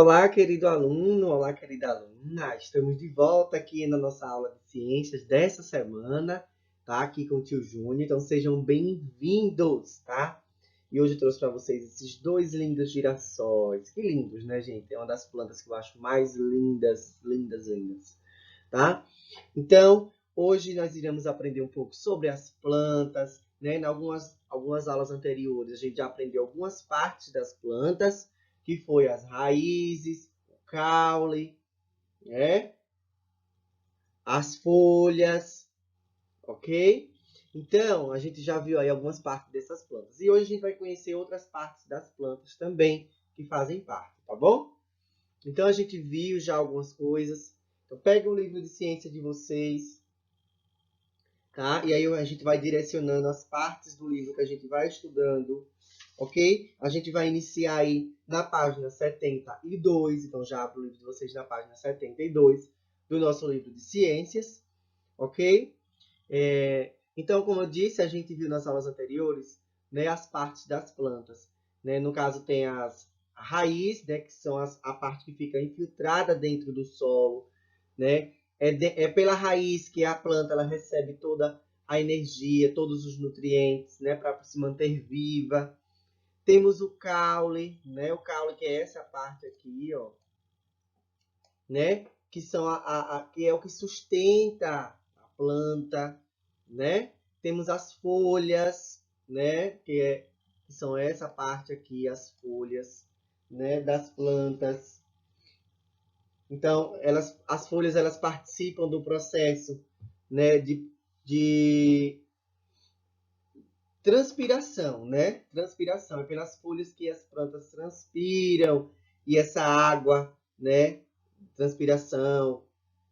Olá, querido aluno, olá, querida aluna. Estamos de volta aqui na nossa aula de ciências dessa semana, tá? Aqui com o tio Júnior. Então, sejam bem-vindos, tá? E hoje eu trouxe para vocês esses dois lindos girassóis. Que lindos, né, gente? É uma das plantas que eu acho mais lindas, tá? Então, hoje nós iremos aprender um pouco sobre as plantas, né? Em algumas aulas anteriores, a gente já aprendeu algumas partes das plantas, que foi as raízes, o caule, né? As folhas, ok? Então, a gente já viu aí algumas partes dessas plantas. E hoje a gente vai conhecer outras partes das plantas também que fazem parte, tá bom? Então, a gente viu já algumas coisas. Então, pega o livro de ciência de vocês, tá? E aí a gente vai direcionando as partes do livro que a gente vai estudando, ok? A gente vai iniciar aí na página 72, então já abro o livro de vocês na página 72 do nosso livro de ciências, ok? Então, como eu disse, a gente viu nas aulas anteriores, né, as partes das plantas, né? No caso, tem a raiz, né, que são a parte que fica infiltrada dentro do solo, né? É pela raiz que a planta ela recebe toda a energia, todos os nutrientes, né, para se manter viva. Temos o caule, né? O caule que é essa parte aqui, ó, né? Que são que é o que sustenta a planta, né? Temos as folhas, né? Que são essa parte aqui, as folhas, né? Das plantas. Então, as folhas elas participam do processo, né? De transpiração, né? Transpiração é pelas folhas que as plantas transpiram e essa água, né? Transpiração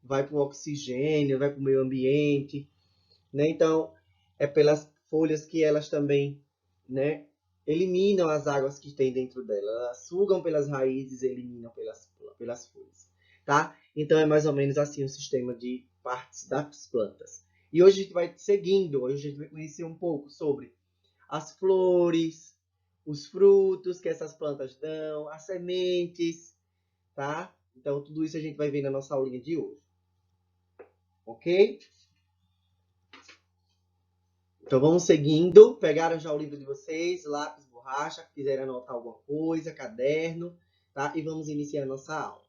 vai para o oxigênio, vai para o meio ambiente, né? Então, é pelas folhas que elas também, né? Eliminam as águas que tem dentro dela. Elas sugam pelas raízes, eliminam pelas folhas, tá? Então, é mais ou menos assim o sistema de partes das plantas. E hoje a gente vai seguindo, hoje a gente vai conhecer um pouco sobre as flores, os frutos que essas plantas dão, as sementes, tá? Então, tudo isso a gente vai ver na nossa aulinha de hoje. Ok? Então, vamos seguindo. Pegaram já o livro de vocês, lápis, borracha, quiserem anotar alguma coisa, caderno, tá? E vamos iniciar a nossa aula.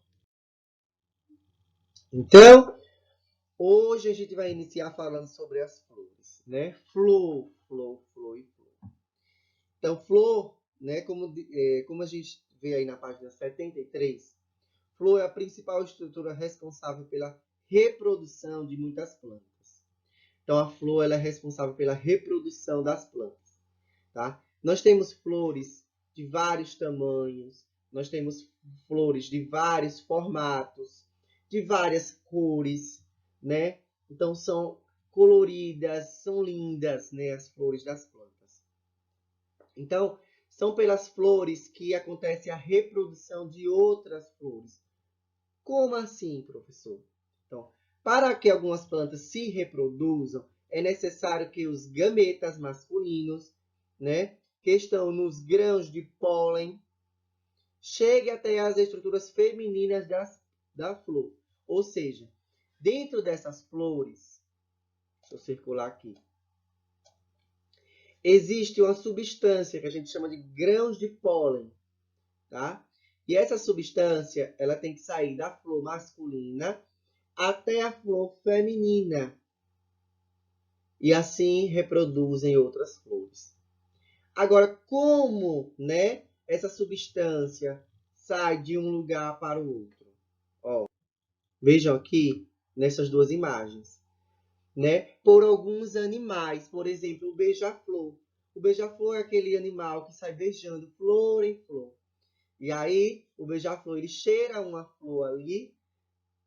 Então, hoje a gente vai iniciar falando sobre as flores, né? Flor. Então, flor, né? Como a gente vê aí na página 73, flor é a principal estrutura responsável pela reprodução de muitas plantas. Então, a flor ela é responsável pela reprodução das plantas, tá? Nós temos flores de vários tamanhos, nós temos flores de vários formatos, de várias cores, né? Então, são coloridas, são lindas, né? As flores das plantas. Então, são pelas flores que acontece a reprodução de outras flores. Como assim, professor? Então, para que algumas plantas se reproduzam, é necessário que os gametas masculinos, né, que estão nos grãos de pólen, cheguem até as estruturas femininas da flor. Ou seja, dentro dessas flores, deixa eu circular aqui, existe uma substância que a gente chama de grãos de pólen, tá? E essa substância, ela tem que sair da flor masculina até a flor feminina. E assim reproduzem outras flores. Agora, como, né, essa substância sai de um lugar para o outro? Ó, vejam aqui nessas duas imagens, né? Por alguns animais, por exemplo, o beija-flor. O beija-flor é aquele animal que sai beijando flor em flor. E aí, o beija-flor, ele cheira uma flor ali.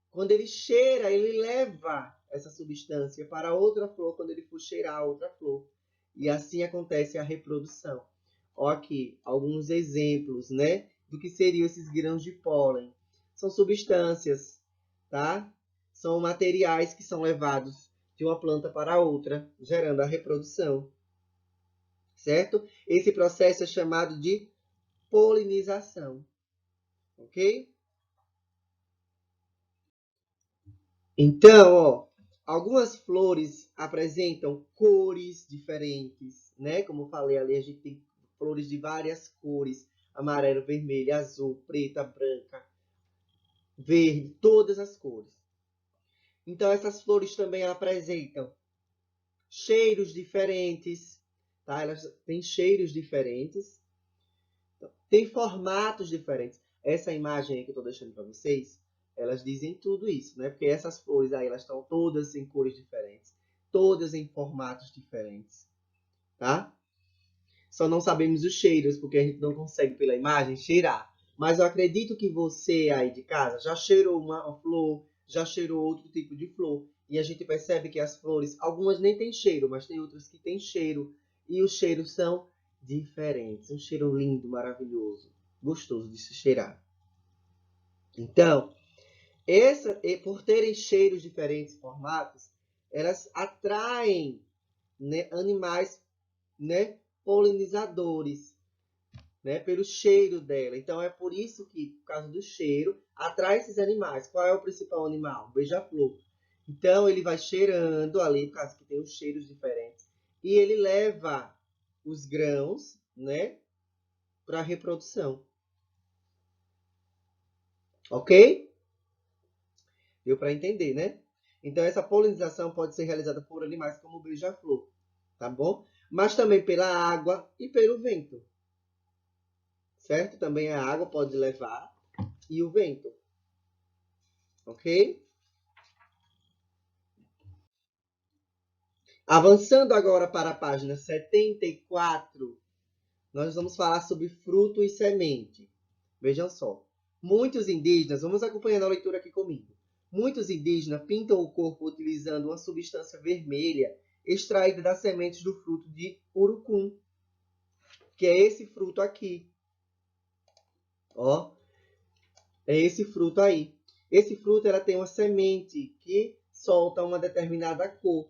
Quando ele cheira, ele leva essa substância para outra flor quando ele for cheirar outra flor. E assim acontece a reprodução. Ó aqui, alguns exemplos, né, do que seriam esses grãos de pólen. São substâncias, tá? São materiais que são levados de uma planta para outra, gerando a reprodução. Certo? Esse processo é chamado de polinização. Ok? Então, ó, algumas flores apresentam cores diferentes, né? Como eu falei ali, a gente tem flores de várias cores: amarelo, vermelho, azul, preta, branca, verde, todas as cores. Então, essas flores também apresentam cheiros diferentes, tá? Elas têm cheiros diferentes, têm formatos diferentes. Essa imagem aí que eu estou deixando para vocês, elas dizem tudo isso, né? Porque essas flores aí, elas estão todas em cores diferentes, todas em formatos diferentes, tá? Só não sabemos os cheiros, porque a gente não consegue, pela imagem, cheirar. Mas eu acredito que você aí de casa já cheirou uma flor, já cheirou outro tipo de flor. E a gente percebe que as flores, algumas nem têm cheiro, mas tem outras que têm cheiro. E os cheiros são diferentes. Um cheiro lindo, maravilhoso, gostoso de se cheirar. Então, por terem cheiros diferentes, formatos, elas atraem, né, animais, né, polinizadores, né, pelo cheiro dela. Então é por isso que, por causa do cheiro, atrai esses animais. Qual é o principal animal? O beija-flor. Então ele vai cheirando ali, por causa que tem os cheiros diferentes, e ele leva os grãos, né, para a reprodução. Ok? Deu para entender, né? Então essa polinização pode ser realizada por animais como o beija-flor, tá bom? Mas também pela água e pelo vento, certo? Também a água pode levar e o vento, ok? Avançando agora para a página 74, nós vamos falar sobre fruto e semente. Vejam só. Muitos indígenas, vamos acompanhando a leitura aqui comigo. Muitos indígenas pintam o corpo utilizando uma substância vermelha extraída das sementes do fruto de urucum, que é esse fruto aqui. Ó, é esse fruto aí. Esse fruto ela tem uma semente que solta uma determinada cor.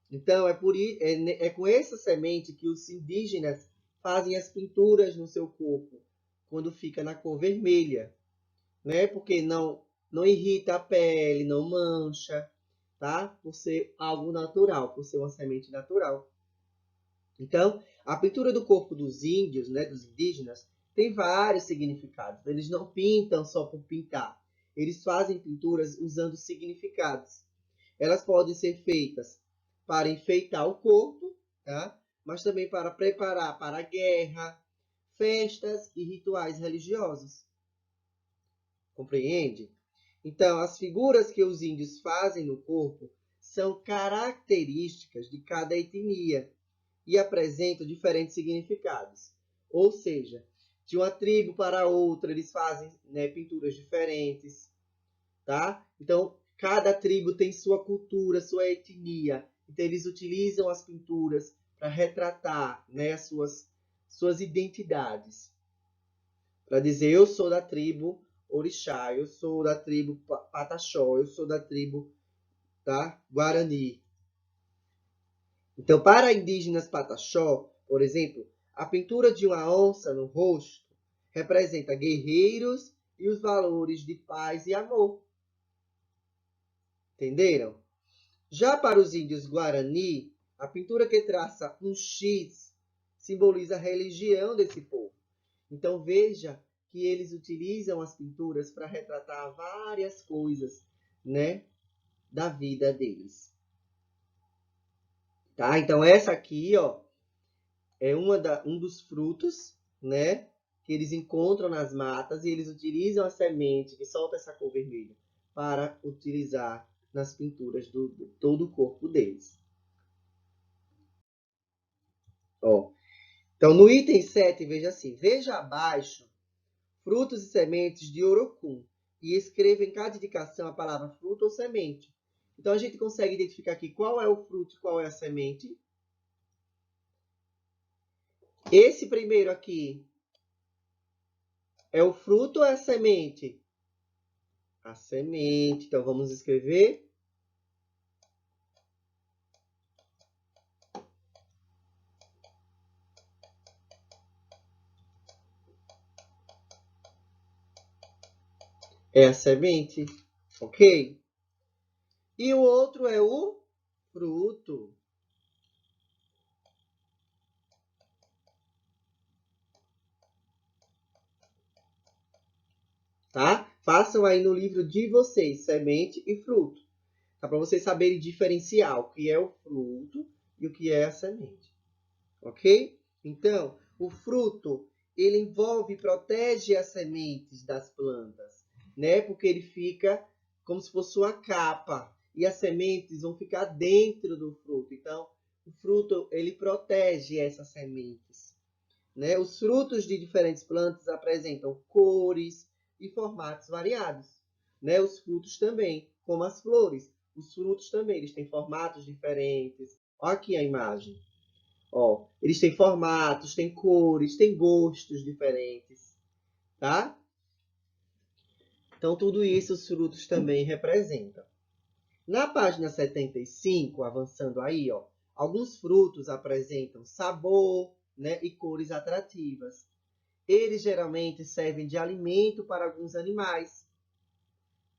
Então, é com essa semente que os indígenas fazem as pinturas no seu corpo, quando fica na cor vermelha, né? Porque não irrita a pele, não mancha, tá? Por ser algo natural, por ser uma semente natural. Então, a pintura do corpo dos índios, né, dos indígenas, tem vários significados. Eles não pintam só por pintar. Eles fazem pinturas usando significados. Elas podem ser feitas para enfeitar o corpo, tá? Mas também para preparar para a guerra, festas e rituais religiosos. Compreende? Então, as figuras que os índios fazem no corpo são características de cada etnia e apresentam diferentes significados. Ou seja, de uma tribo para outra, eles fazem, né, pinturas diferentes, tá? Então, cada tribo tem sua cultura, sua etnia. Então, eles utilizam as pinturas para retratar, né, as suas identidades. Para dizer, eu sou da tribo Orixá, eu sou da tribo Pataxó, eu sou da tribo, tá, Guarani. Então, para indígenas Pataxó, por exemplo, a pintura de uma onça no rosto representa guerreiros e os valores de paz e amor. Entenderam? Já para os índios Guarani, a pintura que traça um X simboliza a religião desse povo. Então veja que eles utilizam as pinturas para retratar várias coisas, né, da vida deles. Tá? Então essa aqui, ó, é um dos frutos, né, que eles encontram nas matas e eles utilizam a semente que solta essa cor vermelha para utilizar nas pinturas de todo o corpo deles. Ó. Então, no item 7, veja assim: veja abaixo frutos e sementes de urucum e escreva em cada indicação a palavra fruto ou semente. Então, a gente consegue identificar aqui qual é o fruto e qual é a semente. Esse primeiro aqui é o fruto ou é a semente? A semente. Então, vamos escrever. É a semente, ok? E o outro é o fruto. Tá? Façam aí no livro de vocês, semente e fruto. Tá? Para vocês saberem diferenciar o que é o fruto e o que é a semente. Ok? Então, o fruto, ele envolve e protege as sementes das plantas, né? Porque ele fica como se fosse uma capa. E as sementes vão ficar dentro do fruto. Então, o fruto, ele protege essas sementes. Né? Os frutos de diferentes plantas apresentam cores e formatos variados. Né? Os frutos também, como as flores. Os frutos também, eles têm formatos diferentes. Olha aqui a imagem. Ó, eles têm formatos, têm cores, têm gostos diferentes, tá? Então, tudo isso os frutos também representam. Na página 75, avançando aí, ó, alguns frutos apresentam sabor, né, e cores atrativas. Eles geralmente servem de alimento para alguns animais,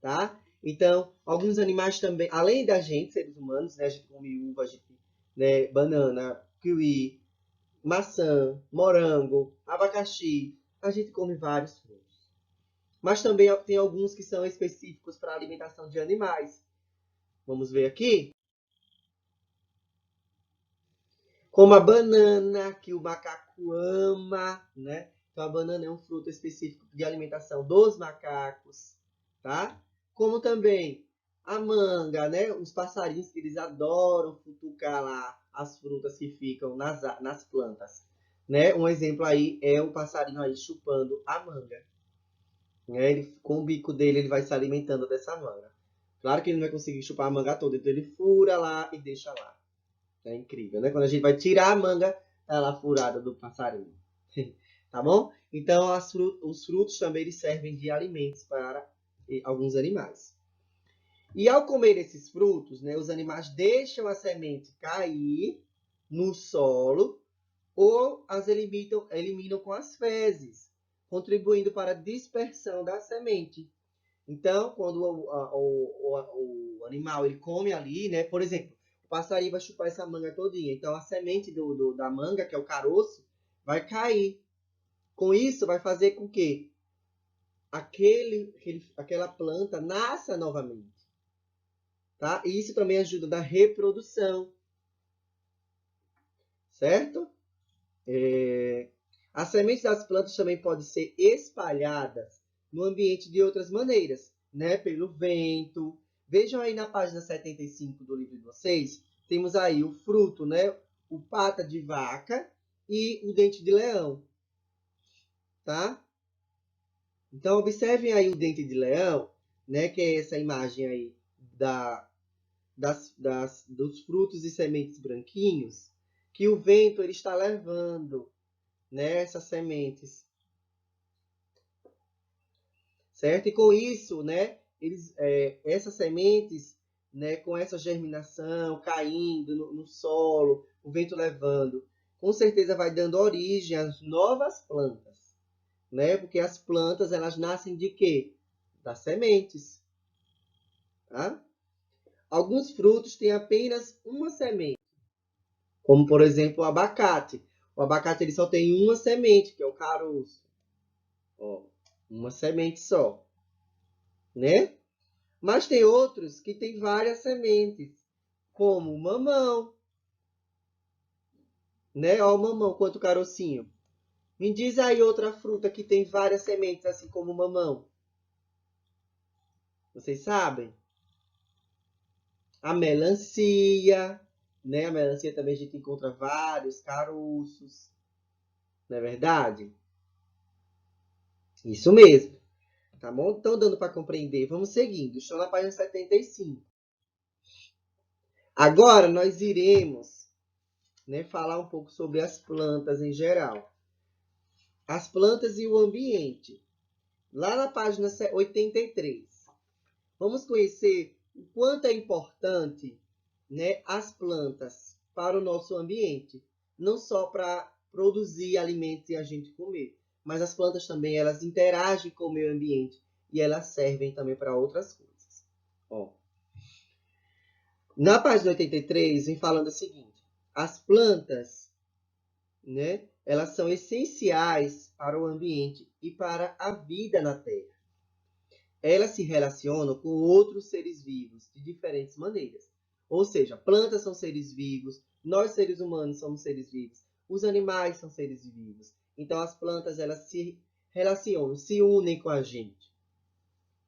tá? Então, alguns animais também, além da gente, seres humanos, né, a gente come uva, a gente, né, banana, kiwi, maçã, morango, abacaxi, a gente come vários frutos. Mas também tem alguns que são específicos para a alimentação de animais. Vamos ver aqui? Como a banana, que o macaco ama, né? Então a banana é um fruto específico de alimentação dos macacos, tá? Como também a manga, né? Os passarinhos que eles adoram futucar lá as frutas que ficam nas plantas, né? Um exemplo aí é o passarinho aí chupando a manga, né? Ele, com o bico dele ele vai se alimentando dessa manga. Claro que ele não vai conseguir chupar a manga toda, então ele fura lá e deixa lá. É incrível, né? Quando a gente vai tirar a manga, tá lá furada do passarinho. Tá bom? Então, os frutos também eles servem de alimentos para alguns animais. E ao comer esses frutos, né, os animais deixam a semente cair no solo ou as eliminam com as fezes, contribuindo para a dispersão da semente. Então, quando o animal ele come ali, né? Por exemplo, o passarinho vai chupar essa manga todinha. Então, a semente da manga, que é o caroço, vai cair. Com isso, vai fazer com que aquela planta nasça novamente. Tá? E isso também ajuda na reprodução. Certo? As sementes das plantas também podem ser espalhadas no ambiente de outras maneiras, né? Pelo vento. Vejam aí na página 75 do livro de vocês, temos aí o fruto, né? O pata de vaca e o dente de leão, tá? Então, observem aí o dente de leão, né? Que é essa imagem aí dos frutos e sementes branquinhos, que o vento ele está levando, né? Essas sementes, certo? E com isso, né, essas sementes, né, com essa germinação, caindo no solo, o vento levando, com certeza vai dando origem às novas plantas, né? Porque as plantas, elas nascem de quê? Das sementes, tá? Alguns frutos têm apenas uma semente, como, por exemplo, o abacate. O abacate ele só tem uma semente, que é o caroço. Ó, uma semente só, né? Mas tem outros que têm várias sementes, como o mamão, né? Olha o mamão, quanto carocinho. Me diz aí outra fruta que tem várias sementes, assim como o mamão. Vocês sabem? A melancia, né? A melancia também a gente encontra vários caroços, não é verdade? Isso mesmo, tá bom? Então, dando para compreender, vamos seguindo. Estou na página 75. Agora, nós iremos, né, falar um pouco sobre as plantas em geral. As plantas e o ambiente. Lá na página 83. Vamos conhecer o quanto é importante, né, as plantas para o nosso ambiente. Não só para produzir alimentos e a gente comer, mas as plantas também elas interagem com o meio ambiente e elas servem também para outras coisas. Ó, Na página 83, vem falando o seguinte: as plantas, né, elas são essenciais para o ambiente e para a vida na Terra. Elas se relacionam com outros seres vivos de diferentes maneiras. Ou seja, plantas são seres vivos, nós seres humanos somos seres vivos, os animais são seres vivos. Então as plantas elas se relacionam, se unem com a gente.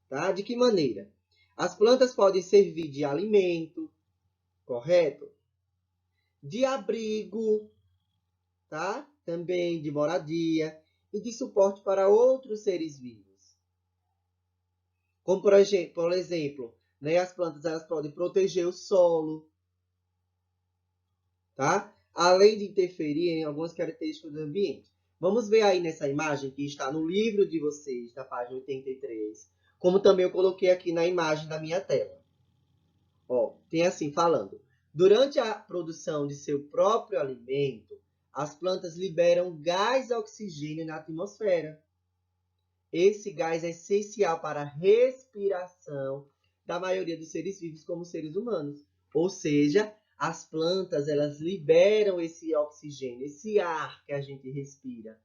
Tá? De que maneira? As plantas podem servir de alimento, correto? De abrigo, tá? Também de moradia e de suporte para outros seres vivos. Como, por exemplo, né, as plantas elas podem proteger o solo, tá? Além de interferir em algumas características do ambiente. Vamos ver aí nessa imagem que está no livro de vocês, na página 83, como também eu coloquei aqui na imagem da minha tela. Ó, tem assim falando: durante a produção de seu próprio alimento, as plantas liberam gás oxigênio na atmosfera. Esse gás é essencial para a respiração da maioria dos seres vivos, como seres humanos. Ou seja, as plantas elas liberam esse oxigênio, esse ar que a gente respira,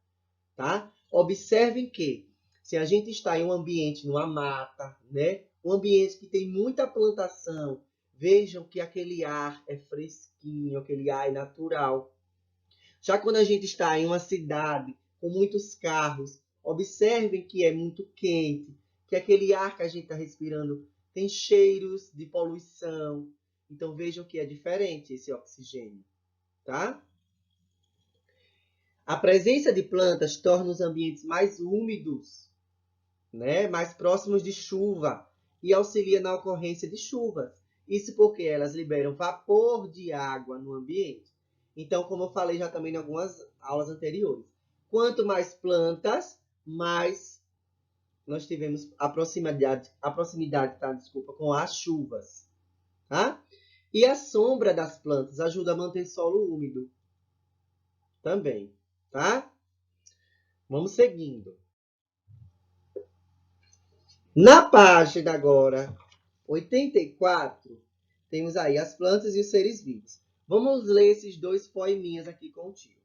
tá? Observem que se a gente está em um ambiente, numa mata, né? Um ambiente que tem muita plantação, vejam que aquele ar é fresquinho, aquele ar é natural. Já quando a gente está em uma cidade com muitos carros, observem que é muito quente, que aquele ar que a gente está respirando tem cheiros de poluição. Então vejam que é diferente esse oxigênio, tá? A presença de plantas torna os ambientes mais úmidos, né? Mais próximos de chuva e auxilia na ocorrência de chuvas. Isso porque elas liberam vapor de água no ambiente. Então, como eu falei já também em algumas aulas anteriores, quanto mais plantas, mais nós tivemos a proximidade tá? Desculpa, com as chuvas. Tá? E a sombra das plantas ajuda a manter o solo úmido também. Tá? Vamos seguindo. Na página agora 84, temos aí as plantas e os seres vivos. Vamos ler esses dois poeminhas aqui contigo.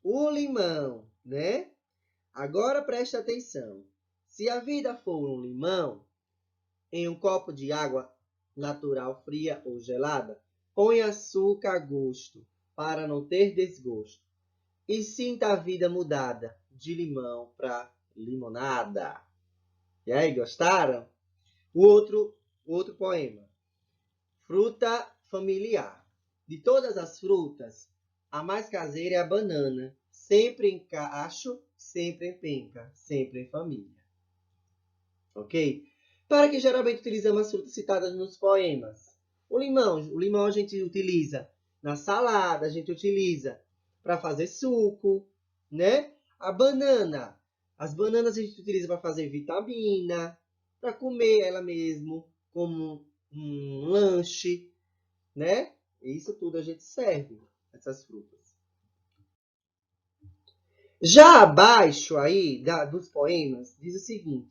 O limão, né? Agora preste atenção. Se a vida for um limão, em um copo de água natural fria ou gelada, põe açúcar a gosto, para não ter desgosto. E sinta a vida mudada, de limão para limonada. E aí, gostaram? O outro poema. Fruta familiar. De todas as frutas, a mais caseira é a banana. Sempre em cacho, sempre em penca, sempre em família. Ok? Para que geralmente utilizamos as frutas citadas nos poemas? O limão a gente utiliza na salada, a gente utiliza para fazer suco, né? A banana, as bananas a gente utiliza para fazer vitamina, para comer ela mesmo, como um lanche, né? Isso tudo a gente serve, essas frutas. Já abaixo aí dos poemas, diz o seguinte: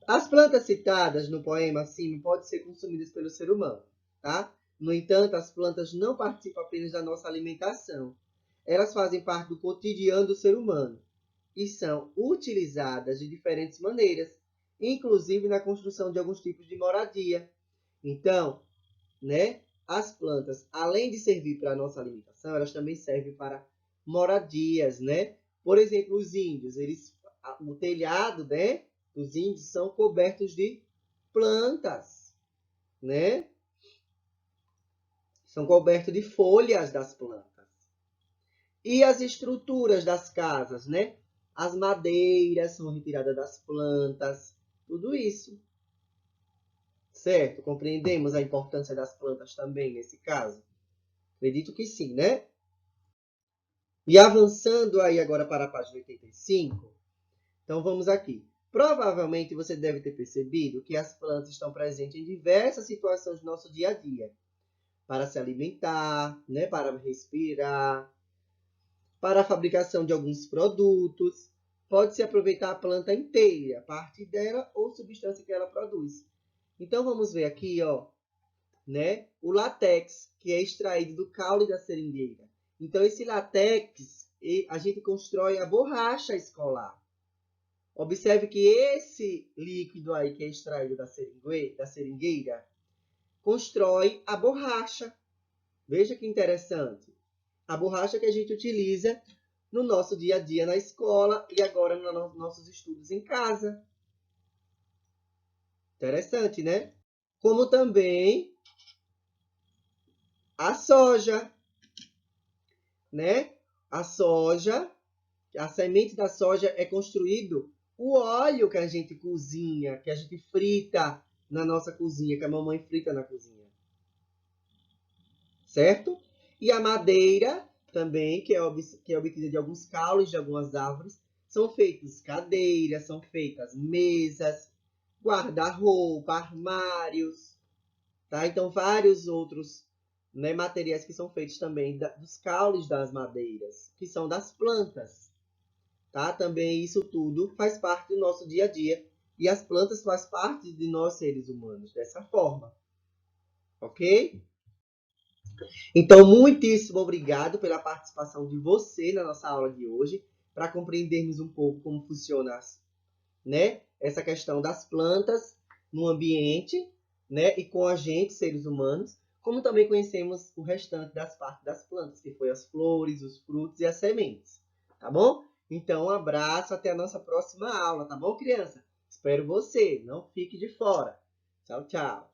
as plantas citadas no poema acima podem ser consumidas pelo ser humano, tá? No entanto, as plantas não participam apenas da nossa alimentação. Elas fazem parte do cotidiano do ser humano e são utilizadas de diferentes maneiras, inclusive na construção de alguns tipos de moradia. Então, né, as plantas, além de servir para a nossa alimentação, elas também servem para moradias, né? Por exemplo, os índios, o telhado, né? Os índios são cobertos de plantas, né? São cobertos de folhas das plantas. E as estruturas das casas, né? As madeiras são retiradas das plantas, tudo isso. Certo? Compreendemos a importância das plantas também nesse caso? Acredito que sim, né? E avançando aí agora para a página 85, então vamos aqui. Provavelmente você deve ter percebido que as plantas estão presentes em diversas situações do nosso dia a dia. Para se alimentar, né? Para respirar, para a fabricação de alguns produtos. Pode-se aproveitar a planta inteira, parte dela ou substância que ela produz. Então vamos ver aqui, ó, né, o látex, que é extraído do caule da seringueira. Então, esse látex, a gente constrói a borracha escolar. Observe que esse líquido aí que é extraído da seringueira constrói a borracha. Veja que interessante. A borracha que a gente utiliza no nosso dia a dia na escola e agora nos nossos estudos em casa. Interessante, né? Como também a soja, né? A soja, a semente da soja é construído o óleo que a gente cozinha, que a gente frita na nossa cozinha, que a mamãe frita na cozinha. Certo? E a madeira também, que é obtida de alguns caules de algumas árvores, são feitas cadeiras, são feitas mesas, guarda-roupa, armários, tá? Então, vários outros, né, materiais que são feitos também dos caules das madeiras, que são das plantas, tá? Também isso tudo faz parte do nosso dia a dia. E as plantas fazem parte de nós, seres humanos, dessa forma. Ok? Então, muitíssimo obrigado pela participação de você na nossa aula de hoje, para compreendermos um pouco como funciona, né, essa questão das plantas no ambiente, né, e com a gente, seres humanos, como também conhecemos o restante das partes das plantas, que foi as flores, os frutos e as sementes, tá bom? Então, um abraço, até a nossa próxima aula, tá bom, criança? Espero você, não fique de fora. Tchau, tchau.